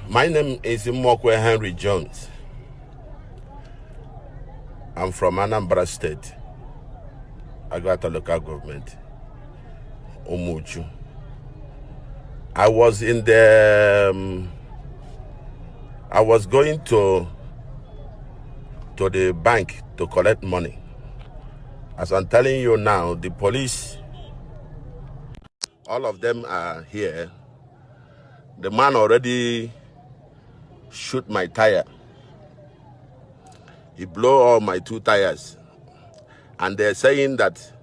My name is Imokwe Henry Jones. I'm from Anambra State, Agata local government, Umuchu. I was going to the bank to collect money. As I'm telling you now, the police, all of them are here. The man already shoot my tire. He blew all my 2 tires. And they're saying that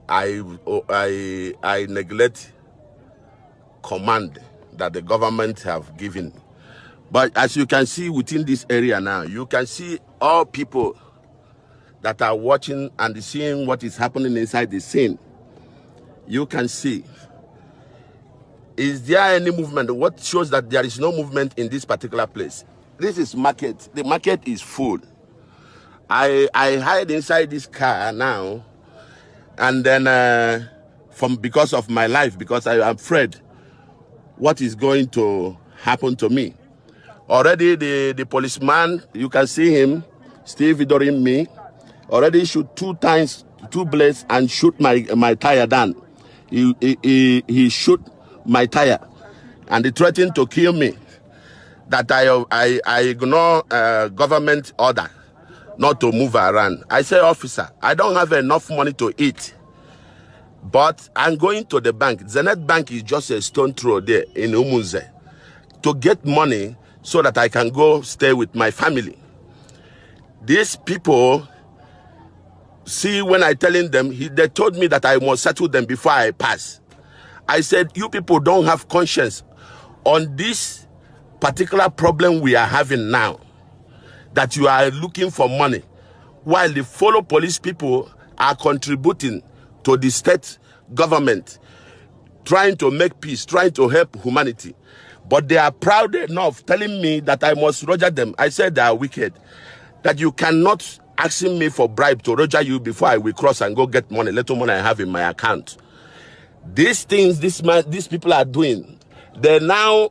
I neglect command that the government have given. But as you can see within this area now, you can see all people that are watching and seeing what is happening inside the scene. You can see. Is there any movement? What shows that there is no movement in this particular place? This is market. The market is full. I hide inside this car now, and then because of my life, because I am afraid what is going to happen to me. Already the policeman, you can see him still videoing me, already shoot 2 times, 2 bullets and shoot my tire down. He shoot my tire and he threatened to kill me. That I ignore government order not to move around. I say, officer, I don't have enough money to eat, but I'm going to the bank. Zenith Bank is just a stone throw there in Umunze to get money so that I can go stay with my family. These people, see, when I telling them, they told me that I must settle them before I pass. I said, you people don't have conscience on this particular problem we are having now, that you are looking for money, while the fellow police people are contributing to the state government, trying to make peace, trying to help humanity. But they are proud enough telling me that I must roger them. I said they are wicked, that you cannot ask me for bribe to roger you before I will cross and go get money, little money I have in my account. These things these people are doing, they now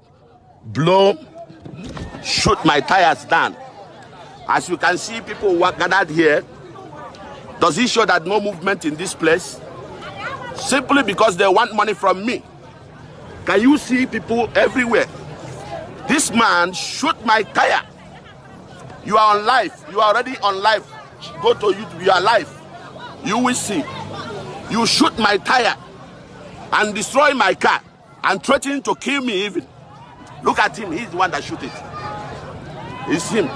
shoot my tires down. As you can see, people who are gathered here. Does it show that no movement in this place? Simply because they want money from me. Can you see people everywhere? This man shoot my tire. You are on live. You are already on live. Go to YouTube. You are live. You will see. You shoot my tire and destroy my car and threatening to kill me even. Look at him. He's the one that shoot it. It's him.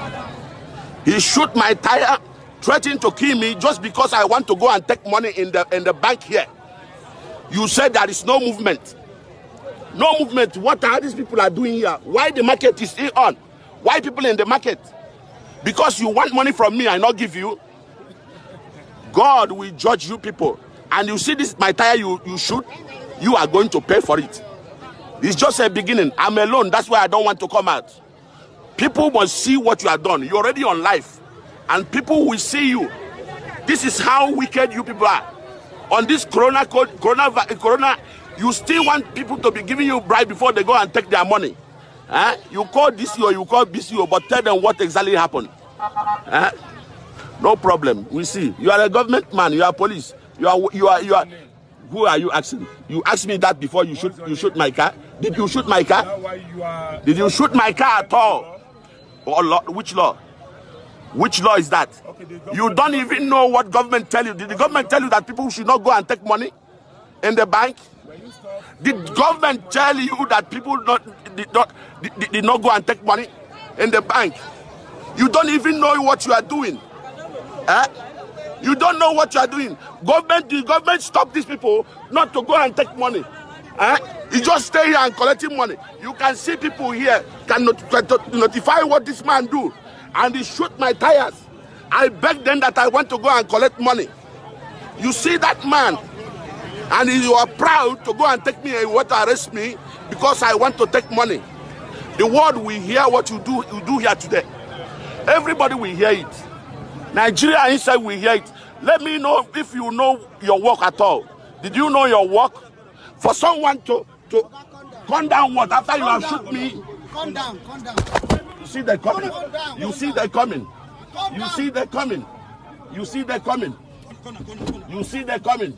He shoot my tire, threatening to kill me just because I want to go and take money in the bank here. You said there is no movement. No movement. What are these people are doing here? Why the market is still on? Why people in the market? Because you want money from me, I not give you. God will judge you people. And you see this, my tire you shoot, you are going to pay for it. It's just a beginning. I'm alone. That's why I don't want to come out. People must see what you have done. You're already on life. And people will see you. This is how wicked you people are. On this corona, you still want people to be giving you bribe before they go and take their money. You call DCO, you call BCO, but tell them what exactly happened. No problem. We see. You are a government man. You are police. You are. Who are you asking? You asked me that before you shoot my car. Did you shoot my car? Did you shoot my car at all? Or law, which law? Which law is that? Okay, you don't even know what government tell you. Did the government tell you that people should not go and take money in the bank? Did government tell you that people did not go and take money in the bank? You don't even know what you are doing. You don't know what you are doing. The government stop these people not to go and take money. You just stay here and collecting money. You can see people here can notify what this man do. And he shoot my tires. I beg them that I want to go and collect money. You see that man, and you are proud to go and take me and want to arrest me because I want to take money. The world will hear what you do here today. Everybody will hear it. Nigeria inside will hear it. Let me know if you know your work at all. Did you know your work? For someone to Calm down what? After you have shoot me. Calm down, calm down. You see they coming. You see they coming. You see they coming. You see they coming. You see they coming.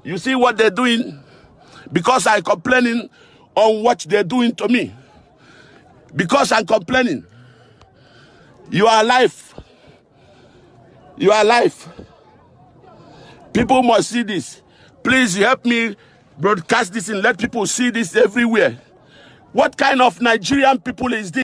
You see what they're doing? Because I'm complaining on what they're doing to me. Because I'm complaining. You are alive. You are alive. People must see this. Please help me broadcast this and let people see this everywhere. What kind of Nigerian people is this?